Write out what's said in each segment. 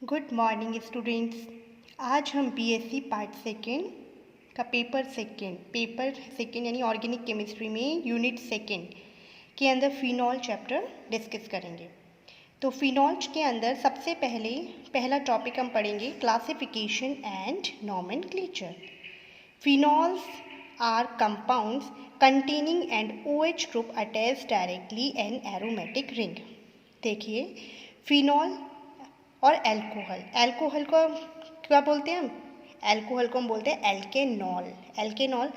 Good morning students. आज हम BSc part second का पेपर सेकेंड यानी ऑर्गेनिक केमिस्ट्री में यूनिट सेकेंड के अंदर फिनॉल चैप्टर डिस्कस करेंगे। तो फिनॉल के अंदर सबसे पहला टॉपिक हम पढ़ेंगे classification and nomenclature. Phenols are compounds containing an OH group attached directly an aromatic ring। देखिए, फिनॉल और एल्कोहल को क्या बोलते हैं हम? एल्कोहल को हम बोलते हैं एल्केनॉल।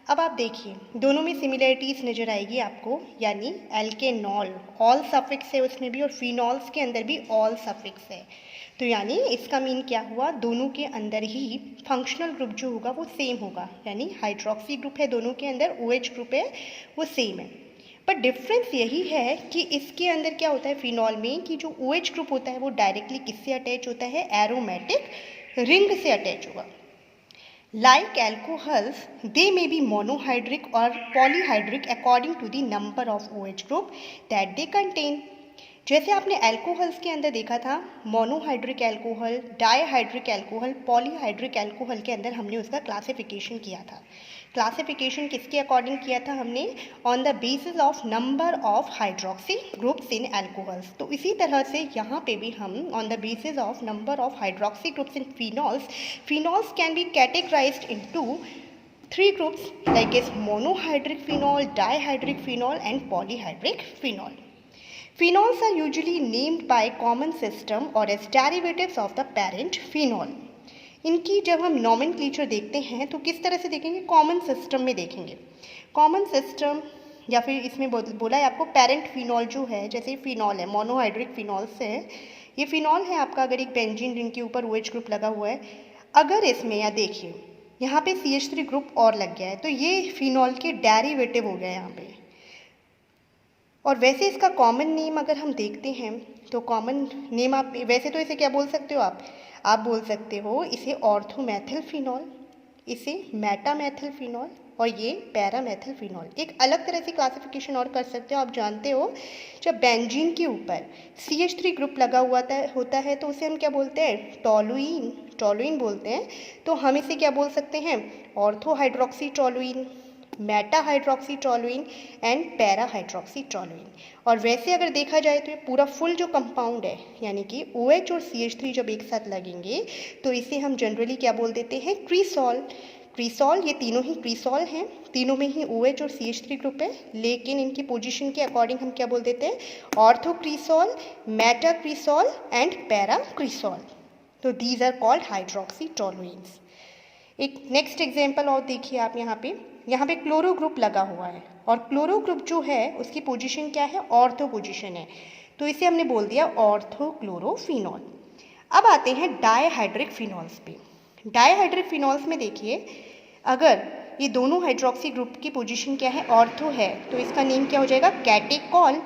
अब आप देखिए, दोनों में सिमिलरिटीज़ नज़र आएगी आपको, यानी एल्केनॉल ऑल सफिक्स है उसमें भी और फिनॉल्स के अंदर भी ऑल सफिक्स है। तो यानी इसका मीन क्या हुआ, दोनों के अंदर ही फंक्शनल ग्रुप जो होगा वो सेम होगा, यानी हाइड्रोक्सी ग्रुप है दोनों के अंदर, OH ग्रुप है वो सेम है। पर डिफरेंस यही है कि इसके अंदर क्या होता है फिनॉल में, कि जो OH ग्रुप होता है वो डायरेक्टली किससे अटैच होता है, एरोमेटिक रिंग से अटैच होगा। Like alcohols they may be monohydric और polyhydric according to the number of OH group that they contain. जैसे आपने एल्कोहल्स के अंदर देखा था, monohydric alcohol, dihydric alcohol, polyhydric alcohol के अंदर हमने उसका क्लासिफिकेशन किया था। क्लासिफिकेशन किसके अकॉर्डिंग किया था हमने? On the basis of number of hydroxy groups in alcohols. तो इसी तरह से यहाँ पे भी हम on the basis of number of hydroxy groups in phenols can be categorised into 3 groups like is monohydric phenol, dihydric phenol and polyhydric phenol. Phenols are usually named by common system or as derivatives of the parent phenol. इनकी जब हम nomenclature देखते हैं तो किस तरह से देखेंगे, कॉमन सिस्टम में देखेंगे। कॉमन सिस्टम या फिर इसमें बोला है आपको पेरेंट फिनॉल जो है, जैसे फिनॉल है मोनोहाइड्रिक फिनॉल से है, ये फिनॉल है आपका। अगर एक बेंजीन रिंग के ऊपर OH ग्रुप लगा हुआ है, अगर इसमें या देखिए यहाँ पे CH3 ग्रुप और लग गया है तो ये फिनॉल के डेरिवेटिव हो गया यहाँ पे। और वैसे इसका कॉमन नेम अगर हम देखते हैं तो कॉमन नेम आप वैसे तो इसे क्या बोल सकते हो आप बोल सकते हो इसे ऑर्थोमेथिल फिनॉल, इसे मेटामेथिल फिनॉल और ये पैरामेथिल फिनॉल। एक अलग तरह से क्लासिफिकेशन और कर सकते हो, आप जानते हो जब बेंजीन के ऊपर CH3 ग्रुप लगा हुआ होता है तो उसे हम क्या बोलते हैं, टॉलुइन बोलते हैं। तो हम इसे क्या बोल सकते हैं, ऑर्थोहाइड्रोक्सी toluene, Meta hydroxy toluene and para hydroxy toluene. और वैसे अगर देखा जाए तो ये पूरा फुल जो कंपाउंड है, यानी कि OH और CH3 जब एक साथ लगेंगे तो इसे हम जनरली क्या बोल देते हैं, क्रीसॉल। ये तीनों ही क्रीसॉल हैं, तीनों में ही OH और CH3 ग्रुप है, लेकिन इनकी पोजीशन के अकॉर्डिंग हम क्या बोल देते हैं, ऑर्थोक्रीसॉल, मेटा क्रीसॉल एंड पैरा क्रीसॉल। तो दीज आर कॉल्ड हाइड्रोक्सी टॉलुइन्स। एक नेक्स्ट एग्जाम्पल और देखिए आप, यहाँ पे क्लोरो ग्रुप लगा हुआ है और क्लोरो ग्रुप जो है उसकी पोजीशन क्या है, ऑर्थो पोजीशन है, तो इसे हमने बोल दिया ऑर्थोक्लोरोफिनॉल। अब आते हैं डाईहाइड्रिक फिनॉल्स पे। डाईहाइड्रिक फिनॉल्स में देखिए, अगर ये दोनों हाइड्रोक्सी ग्रुप की पोजीशन क्या है, ऑर्थो है, तो इसका नेम क्या हो जाएगा, कैटेकॉल।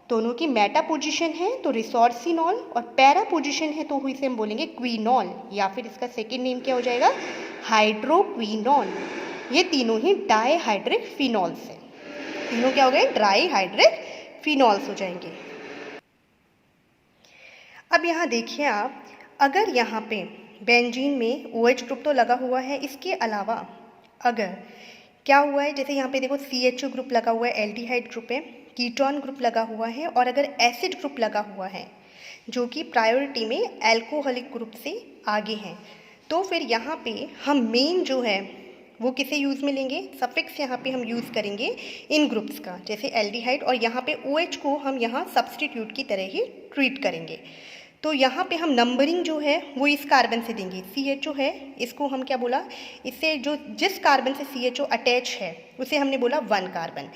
दोनों की मेटा पोजीशन है तो रिसोर्सिनॉल और पैरा पोजीशन है तो इसे हम बोलेंगे क्वीनॉल, या फिर इसका सेकेंड नेम क्या हो जाएगा, हाइड्रोक्वीनॉल। ये तीनों ही डाईहाइड्रिक फिनॉल्स हैं, तीनों क्या हो गए, डाईहाइड्रिक फिनॉल्स हो जाएंगे। अब यहाँ देखिए आप, अगर यहाँ पे बेंजीन में OH ग्रुप तो लगा हुआ है, इसके अलावा अगर क्या हुआ है, जैसे यहाँ पे देखो CHO ग्रुप लगा हुआ है, एल्डिहाइड ग्रुप है, कीटोन ग्रुप लगा हुआ है, और अगर एसिड ग्रुप लगा हुआ है जो कि प्रायोरिटी में एल्कोहलिक ग्रुप से आगे हैं, तो फिर यहाँ पे हम मेन जो है वो किसे यूज़ में लेंगे, सफिक्स यहाँ पे हम यूज़ करेंगे इन ग्रुप्स का, जैसे एल्डिहाइड, और यहाँ पे OH को हम यहाँ सब्सटीट्यूट की तरह ही ट्रीट करेंगे। तो यहाँ पे हम नंबरिंग जो है वो इस कार्बन से देंगे, CHO है, इसको हम क्या बोला, इससे जो जिस कार्बन से CHO अटैच है उसे हमने बोला 1 कार्बन।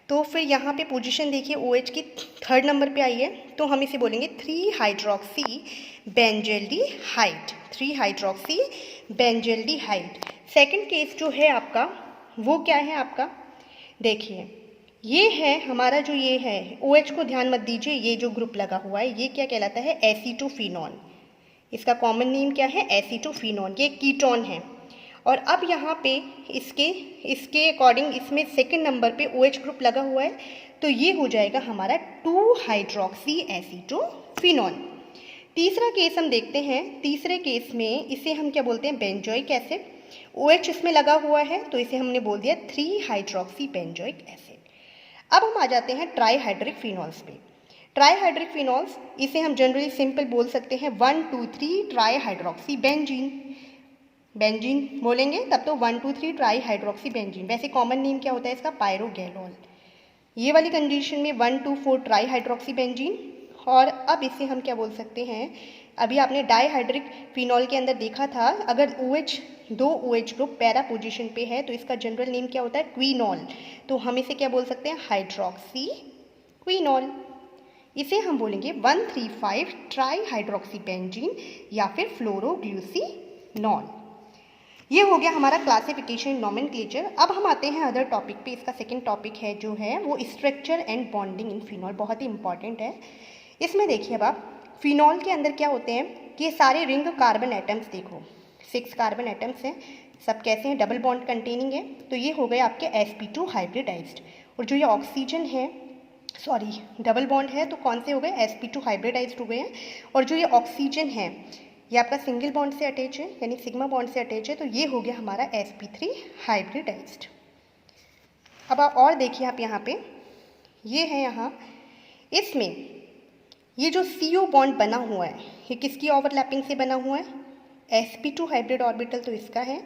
तो फिर यहाँ पे पोजीशन देखिए OH की 3rd नंबर पे आई है, तो हम इसे बोलेंगे 3 हाइड्रोक्सी बेंजल्डिहाइड। सेकंड केस जो है आपका वो क्या है आपका, देखिए ये है हमारा, जो ये है OH को ध्यान मत दीजिए, ये जो ग्रुप लगा हुआ है ये क्या कहलाता है, एसीटोफिनॉन। इसका कॉमन नेम क्या है, एसीटोफिनॉन, ये कीटोन है। और अब यहाँ पे इसके अकॉर्डिंग इसमें सेकंड नंबर पे OH ग्रुप लगा हुआ है, तो ये हो जाएगा हमारा 2 हाइड्रोक्सी एसीटोफिनॉन। तीसरा केस हम देखते हैं। तीसरे केस में इसे हम क्या बोलते हैं, बेंजोइक एसिड। OH इसमें लगा हुआ है तो इसे हमने बोल दिया 3 हाइड्रोक्सी बेंजोइक एसिड। अब हम आ जाते हैं ट्राईहाइड्रिक फिनॉल्स पे। ट्राईहाइड्रिक फिनॉल्स इसे हम जनरली सिंपल बोल सकते हैं 1 2 3 ट्राईहाइड्रोक्सी बेंजीन। बेंजीन बोलेंगे तब तो 1 2 3 ट्राईहाइड्रोक्सी बेंजीन। वैसे कॉमन नेम क्या होता है इसका, पायरोगैलोल। ये वाली कंडीशन में 1 2 4 ट्राईहाइड्रोक्सी बेंजीन। और अब इसे हम क्या बोल सकते हैं, अभी आपने डाईहाइड्रिक फिनॉल के अंदर देखा था, अगर OH दो OH ग्रुप पैरा पोजीशन पे है तो इसका जनरल नेम क्या होता है, क्विनॉल। तो हम इसे क्या बोल सकते हैं, हाइड्रोक्सी क्विनॉल। इसे हम बोलेंगे 135 ट्राईहाइड्रोक्सी बेंजीन या फिर फ्लोरोग्लूसिनॉल। ये हो गया हमारा क्लासिफिकेशन नोमेनक्लेचर। अब हम आते हैं अदर टॉपिक पे। इसका सेकंड टॉपिक है जो है वो structure and bonding in phenol, बहुत ही इंपॉर्टेंट है। इसमें देखिए अब आप, फिनॉल के अंदर क्या होते हैं कि ये सारे रिंग कार्बन एटम्स, देखो 6 कार्बन एटम्स हैं, सब कैसे हैं, डबल बॉन्ड कंटेनिंग है। तो ये हो गए आपके sp2 हाइब्रिडाइज्ड। और जो ये ऑक्सीजन है, सॉरी डबल बॉन्ड है तो कौन से हो गए, sp2 हाइब्रिडाइज्ड हो गए हैं। और जो ये ऑक्सीजन है ये आपका सिंगल बॉन्ड से अटैच है, यानी सिग्मा बॉन्ड से अटैच है, तो ये हो गया हमारा sp3 हाइब्रिडाइज्ड। अब आप और देखिए आप यहाँ पे, ये है यहाँ, इसमें ये जो CO बॉन्ड बना हुआ है ये किसकी ओवरलैपिंग से बना हुआ है, sp2 हाइब्रिड ऑर्बिटल तो इसका है,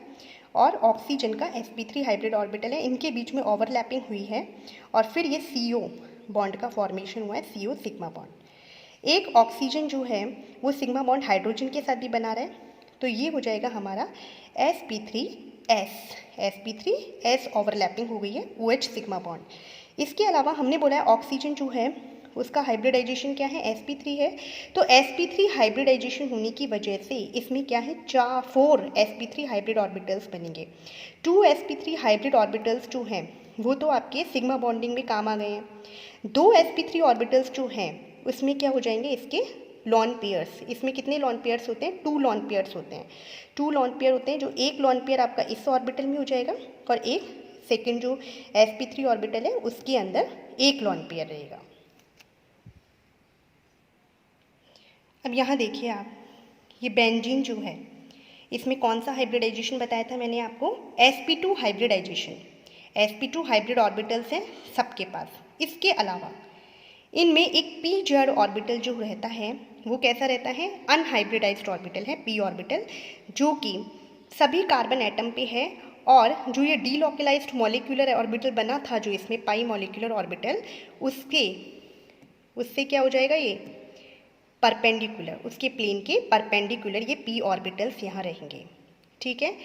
और ऑक्सीजन का sp3 हाइब्रिड ऑर्बिटल है, इनके बीच में ओवरलैपिंग हुई है और फिर ये CO बॉन्ड का फॉर्मेशन हुआ है, CO सिग्मा बॉन्ड। एक ऑक्सीजन जो है वो सिग्मा बॉन्ड हाइड्रोजन के साथ भी बना रहा है, तो ये हो जाएगा हमारा sp3s ओवरलैपिंग हो गई है OH सिग्मा बॉन्ड। इसके अलावा हमने बोला है ऑक्सीजन जो है उसका हाइब्रिडाइजेशन क्या है, sp3 है। तो sp3 हाइब्रिडाइजेशन होने की वजह से इसमें क्या है, 4 sp3 हाइब्रिड ऑर्बिटल्स बनेंगे। 2 sp3 हाइब्रिड ऑर्बिटल्स जो हैं वो तो आपके सिग्मा बॉन्डिंग में काम आ गए हैं। 2 sp3 ऑर्बिटल्स जो हैं उसमें क्या हो जाएंगे, इसके लॉन पेयर्स। इसमें कितने लॉन पेयर्स होते हैं, 2 लॉन पेयर्स होते हैं। 2 लॉन पेयर होते हैं, जो एक लॉन पेयर आपका इस ऑर्बिटल में हो जाएगा और एक सेकेंड जो sp3 ऑर्बिटल है उसके अंदर एक लॉन पेयर रहेगा। अब यहाँ देखिए आप, ये बेंजीन जो है इसमें कौन सा हाइब्रिडाइजेशन बताया था मैंने आपको, sp2 hybridisation. sp2 hybrid orbitals हैं सबके पास। इसके अलावा इनमें एक p जेड ऑर्बिटल जो रहता है वो कैसा रहता है, अनहाइब्रिडाइज्ड ऑर्बिटल है, p ऑर्बिटल, जो कि सभी कार्बन एटम पे है। और जो ये डीलोकलाइज्ड मॉलिक्यूलर ऑर्बिटल बना था जो इसमें पाई मॉलिक्यूलर ऑर्बिटल, उससे क्या हो जाएगा, ये परपेंडिकुलर, उसके प्लेन के परपेंडिकुलर ये p ऑर्बिटल्स यहाँ रहेंगे। ठीक है,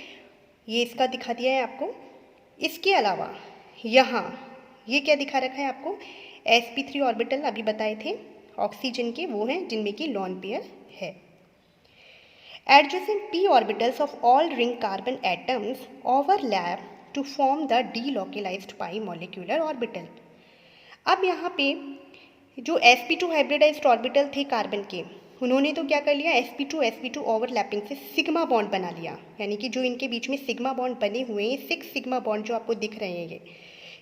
ये इसका दिखा दिया है आपको। इसके अलावा यहाँ ये क्या दिखा रखा है आपको, sp3 ऑर्बिटल अभी बताए थे ऑक्सीजन के, वो हैं जिनमें की लॉन पेयर है। Adjacent p orbitals of all ring carbon atoms overlap to form the delocalized pi molecular orbital। अब यहाँ पे जो sp2 हाइब्रिडाइज्ड ऑर्बिटल थे कार्बन के, उन्होंने तो क्या कर लिया, sp2 ओवरलैपिंग से सिग्मा बॉन्ड बना लिया, यानी कि जो इनके बीच में सिग्मा बॉन्ड बने हुए हैं, 6 सिग्मा बॉन्ड जो आपको दिख रहे हैं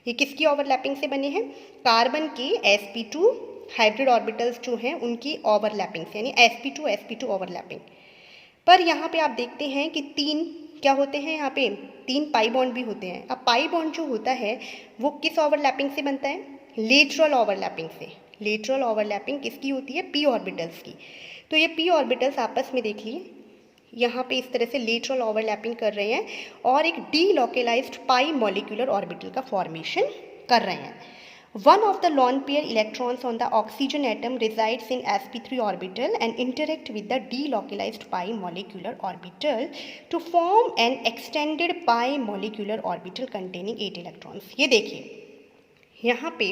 ये किसकी ओवरलैपिंग से बने हैं, कार्बन के sp2 हाइब्रिड ऑर्बिटल्स जो हैं उनकी ओवरलैपिंग से, यानी sp2 ओवरलैपिंग। पर यहाँ पे आप देखते हैं कि 3 क्या होते हैं, यहाँ पे 3 पाई बॉन्ड भी होते हैं। अब पाई बॉन्ड जो होता है वो किस ओवरलैपिंग से बनता है, लेटरल ओवरलैपिंग से। लेटरल ओवरलैपिंग किसकी होती है, p ऑर्बिटल्स की। तो ये p ऑर्बिटल्स आपस में देख लिए यहाँ पे इस तरह से लेटरल ओवरलैपिंग कर रहे हैं और एक डीलोकलाइज्ड पाई मॉलिक्यूलर ऑर्बिटल का फॉर्मेशन कर रहे हैं। One of the lone pair electrons on the oxygen atom resides in sp3 orbital and interact with the delocalized pi molecular orbital to form an extended pi molecular orbital containing 8 electrons। ये देखिए यहाँ पे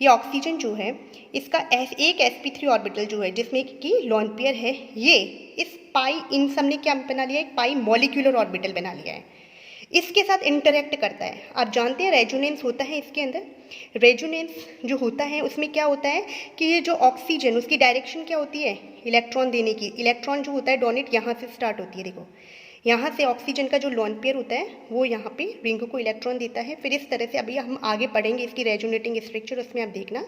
ये oxygen जो है इसका एक sp3 orbital जो है जिसमें कि लॉन पेयर है, ये इस पाई, इन सब ने क्या बना लिया, एक पाई मॉलिक्यूलर ऑर्बिटल बना लिया है, इसके साथ इंटरेक्ट करता है। आप जानते हैं रेजोनेंस होता है इसके अंदर। रेजोनेंस जो होता है उसमें क्या होता है कि ये जो ऑक्सीजन उसकी डायरेक्शन क्या होती है, इलेक्ट्रॉन देने की। इलेक्ट्रॉन जो होता है डोनेट यहाँ से स्टार्ट होती है, देखो यहाँ से ऑक्सीजन का जो लॉन पेयर होता है वो यहाँ पे रिंग को इलेक्ट्रॉन देता है। फिर इस तरह से अभी हम आगे पढ़ेंगे इसकी रेजोनेटिंग स्ट्रक्चर, उसमें आप देखना।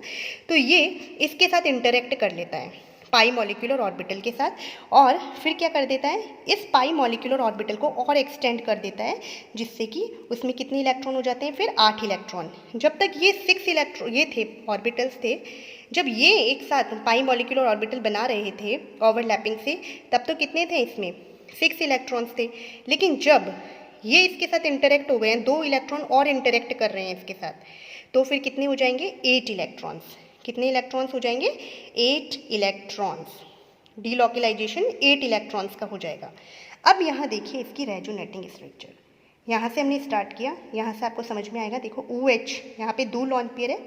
तो ये इसके साथ इंटरेक्ट कर लेता है, पाई मॉलिक्यूलर ऑर्बिटल के साथ, और फिर क्या कर देता है, इस पाई मॉलिक्यूलर ऑर्बिटल को और एक्सटेंड कर देता है, जिससे कि उसमें कितने इलेक्ट्रॉन हो जाते हैं, फिर 8 इलेक्ट्रॉन। जब तक ये 6 इलेक्ट्रॉन ये थे ऑर्बिटल्स थे, जब ये एक साथ पाई मॉलिक्यूलर ऑर्बिटल बना रहे थे ओवरलैपिंग से, तब तो कितने थे इसमें, 6 इलेक्ट्रॉन्स थे। लेकिन जब ये इसके साथ इंटरेक्ट हो गए हैं, 2 इलेक्ट्रॉन और इंटरेक्ट कर रहे हैं इसके साथ, तो फिर कितने हो जाएंगे, 8 इलेक्ट्रॉन्स। कितने इलेक्ट्रॉन्स हो जाएंगे, 8 इलेक्ट्रॉन्स। डीलोकलाइजेशन 8 इलेक्ट्रॉन्स का हो जाएगा। अब यहाँ देखिए इसकी रेजोनेटिंग स्ट्रक्चर, यहाँ से हमने स्टार्ट किया, यहाँ से आपको समझ में आएगा। देखो OH यहाँ पे 2 लॉन पेयर है,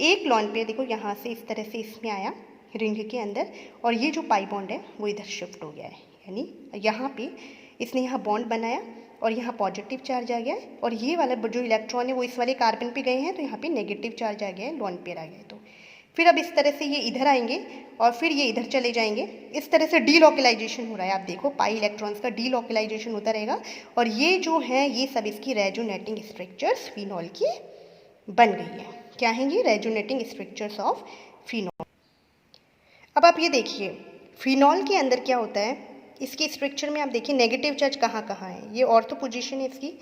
एक लॉन पेयर देखो यहाँ से इस तरह से इसमें आया रिंग के अंदर, और ये जो पाई बॉन्ड है वो इधर शिफ्ट हो गया है, यानी यहाँ पे इसने यहाँ बॉन्ड बनाया और यहाँ पॉजिटिव चार्ज आ गया है, और ये वाला जो इलेक्ट्रॉन है वो इस वाले कार्बन पे गए हैं, तो यहाँ पे नेगेटिव चार्ज आ गया है, लॉन पेयर आ गया है। तो फिर अब इस तरह से ये इधर आएंगे और फिर ये इधर चले जाएंगे। इस तरह से डीलोकलाइजेशन हो रहा है, आप देखो पाई इलेक्ट्रॉन्स का डीलोकलाइजेशन होता रहेगा, और ये जो है ये सब इसकी रेजोनेटिंग स्ट्रक्चर्स फिनॉल की बन गई है। क्या हैं ये, रेजोनेटिंग स्ट्रक्चर्स ऑफ फिनॉल। अब आप ये देखिए फिनॉल के अंदर क्या होता है, इसकी स्ट्रक्चर में आप देखिए नेगेटिव चार्ज कहाँ कहाँ है, ये ऑर्थो पोजीशन है इसकी,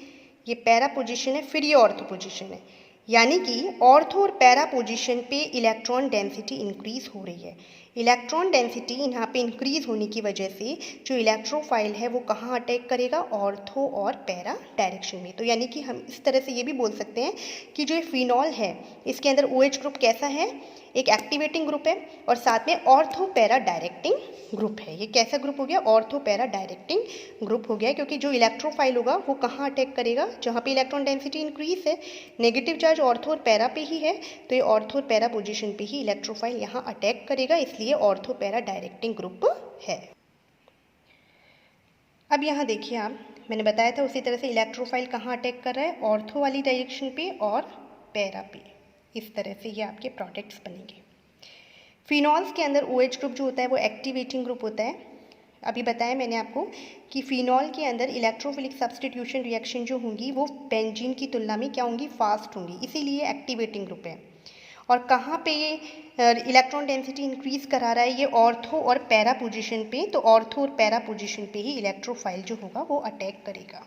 ये पैरा पोजीशन है, फिर ये ऑर्थो पोजीशन है, यानी कि ऑर्थो और पैरा पोजीशन पे इलेक्ट्रॉन डेंसिटी इंक्रीज हो रही है। इलेक्ट्रॉन डेंसिटी यहाँ पे इंक्रीज होने की वजह से जो इलेक्ट्रोफाइल है वो कहाँ अटैक करेगा, ऑर्थो और पैरा डायरेक्शन में। तो यानी कि हम इस तरह से ये भी बोल सकते हैं कि जो ये फिनॉल है इसके अंदर OH ग्रुप कैसा है, एक एक्टिवेटिंग ग्रुप है, और साथ में ऑर्थो पैरा डायरेक्टिंग ग्रुप है। ये कैसा ग्रुप हो गया, ऑर्थो पैरा डायरेक्टिंग ग्रुप हो गया, क्योंकि जो इलेक्ट्रोफाइल होगा वो कहाँ अटैक करेगा, जहाँ पे इलेक्ट्रॉन डेंसिटी इंक्रीज है, नेगेटिव चार्ज ऑर्थो और पैरा पे ही है, तो ये ऑर्थो और पैरा पोजीशन पे ही इलेक्ट्रोफाइल यहाँ अटैक करेगा, इसलिए ऑर्थो पैरा डायरेक्टिंग ग्रुप है। अब यहाँ देखिए आप, मैंने बताया था उसी तरह से इलेक्ट्रोफाइल कहाँ अटैक कर रहा है, ऑर्थो वाली डायरेक्शन पे और पैरा पे। इस तरह से ये आपके प्रोडक्ट्स बनेंगे। फिनॉल्स के अंदर OH ग्रुप जो होता है वो एक्टिवेटिंग ग्रुप होता है। अभी बताया मैंने आपको कि फिनॉल के अंदर इलेक्ट्रोफिलिक सब्स्टिट्यूशन रिएक्शन जो होंगी वो बेंजीन की तुलना में क्या होंगी, फास्ट होंगी, इसीलिए एक्टिवेटिंग ग्रुप है। और कहाँ पे ये इलेक्ट्रॉन डेंसिटी इंक्रीज करा रहा है, ये ऑर्थो और पैरा पोजीशन पे, तो ऑर्थो और पैरा पोजीशन पे ही इलेक्ट्रोफाइल जो होगा वो अटैक करेगा।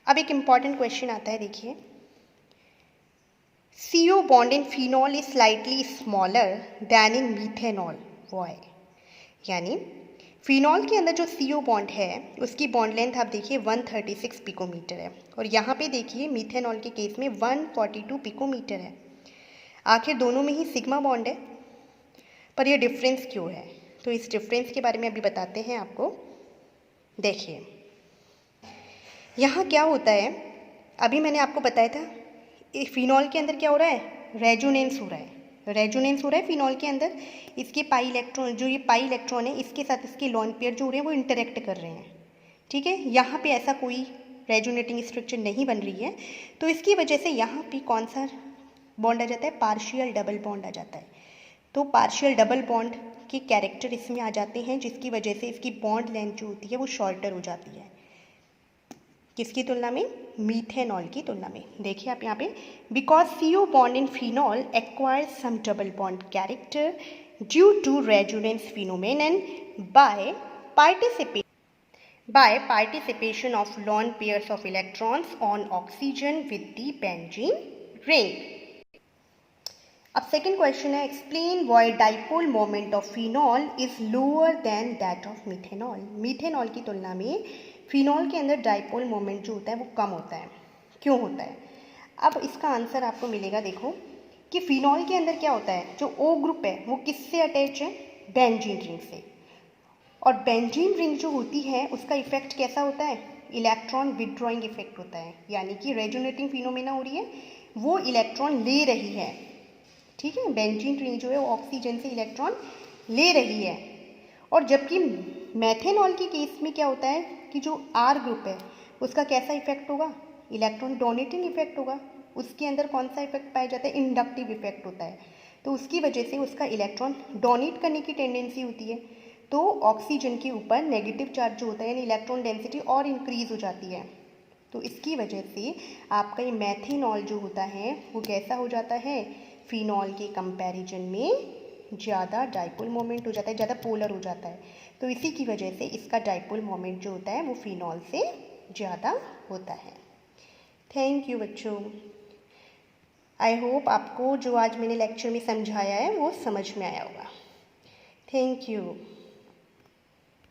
अब एक इम्पॉर्टेंट क्वेश्चन आता है, देखिए CO bond in phenol is slightly smaller than in methanol. Why? यानी फिनॉल के अंदर जो CO बॉन्ड है उसकी बॉन्ड लेंथ आप देखिए 136 पिकोमीटर है, और यहाँ पे देखिए मीथेनॉल के केस में 142 पिकोमीटर है। आखिर दोनों में ही सिग्मा बॉन्ड है, पर यह डिफरेंस क्यों है, तो इस डिफरेंस के बारे में अभी बताते हैं आपको। देखिए यहाँ क्या होता है, अभी मैंने आपको बताया था फिनॉल के अंदर क्या हो रहा है, रेजोनेंस हो रहा है, रेजोनेंस हो रहा है फिनॉल के अंदर। इसके पाई इलेक्ट्रॉन, जो ये पाई इलेक्ट्रॉन है इसके साथ इसके लॉन पेयर जो हो रहे हैं वो इंटरेक्ट कर रहे हैं, ठीक है। यहाँ पे ऐसा कोई रेजोनेटिंग स्ट्रक्चर नहीं बन रही है, तो इसकी वजह से यहाँ पे कौन सा बॉन्ड आ जाता है, पार्शियल डबल बॉन्ड आ जाता है। तो पार्शियल डबल बॉन्ड के कैरेक्टर इसमें आ जाते हैं, जिसकी वजह से इसकी बॉन्ड लेंथ जो होती है वो शॉर्टर हो जाती है, किसकी तुलना में, मीथेनॉल की तुलना में। देखिए आप यहाँ पे, because CO bond in phenol acquires some double bond character due to resonance phenomenon by participation of lone pairs of electrons on oxygen with the benzene ring. अब सेकेंड क्वेश्चन है, explain why dipole moment of phenol is lower than that of methanol. Methanol की तुलना में phenol के अंदर dipole moment जो होता है वो कम होता है, क्यों होता है। अब इसका आंसर आपको मिलेगा, देखो कि फिनॉल के अंदर क्या होता है, जो O ग्रुप है वो किससे अटैच है, बेंजीन रिंग से, और बेंजीन रिंग जो होती है उसका इफेक्ट कैसा होता है, इलेक्ट्रॉन विदड्रॉइंग इफेक्ट होता है, यानी कि रेजोनेटिंग फिनोमेना हो रही है, वो इलेक्ट्रॉन ले रही है, ठीक है। बेंजीन रिंग जो है वो ऑक्सीजन से इलेक्ट्रॉन ले रही है। और जबकि मेथेनॉल के केस में क्या होता है कि जो R ग्रुप है उसका कैसा इफेक्ट होगा, इलेक्ट्रॉन डोनेटिंग इफेक्ट होगा, उसके अंदर कौन सा इफेक्ट पाया जाता है, इंडक्टिव इफेक्ट होता है, तो उसकी वजह से उसका इलेक्ट्रॉन डोनेट करने की टेंडेंसी होती है, तो ऑक्सीजन के ऊपर नेगेटिव चार्ज जो होता है यानी इलेक्ट्रॉन डेंसिटी और इंक्रीज हो जाती है। तो इसकी वजह से आपका ये मेथेनॉल जो होता है वो कैसा हो जाता है, फिनॉल के कंपैरिजन में ज़्यादा डाइपोल मोमेंट हो जाता है, ज़्यादा पोलर हो जाता है। तो इसी की वजह से इसका डाइपोल मोमेंट जो होता है वो फिनॉल से ज़्यादा होता है। थैंक यू बच्चों। आई होप आपको जो आज मैंने लेक्चर में समझाया है वो समझ में आया होगा। Thank you.